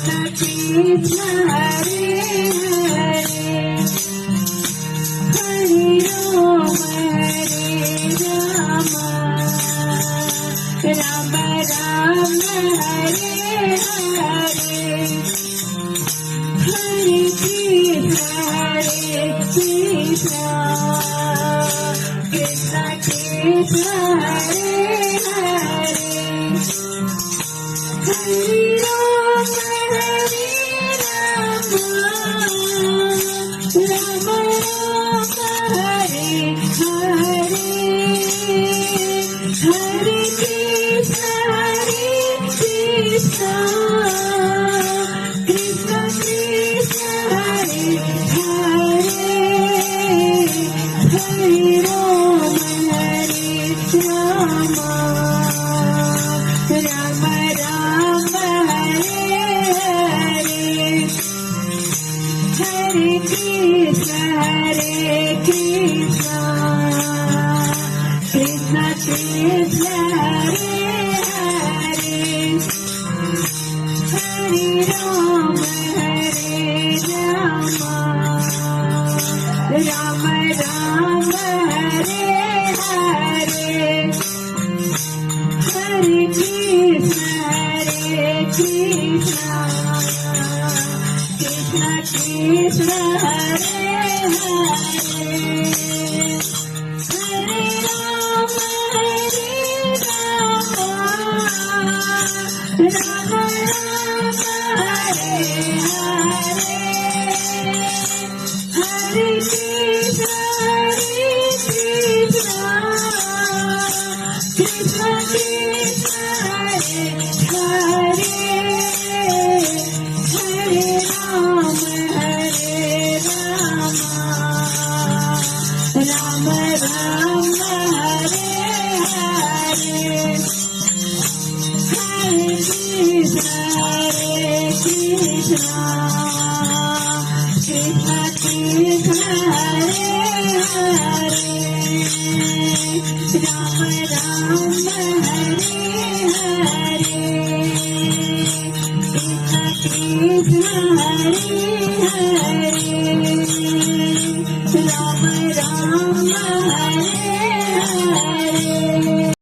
Krishna Hare Hare Hare Ram Ram Ram Hare Hare Hare Krishna Krishna Krishna Hare Hare Hare Ram Ram Ram Hare Hare Hare Krishna Krishna Krishna Hare Hare Hare Ram Ram Ram Hare Hare Hare Krishna Krishna Krishna Hare Hare Hare Ram Ram Ram Hare Hare Hare Krishna Krishna Krishna Hare Hare Hare Ram Ram Ram Hare Hare Hare Krishna Krishna Krishna Hare Hare Hare Ram Ram Ram Hare Hare Hare Krishna Krishna Krishna Hare Hare Ram Ram Hare Hare Krishna Hare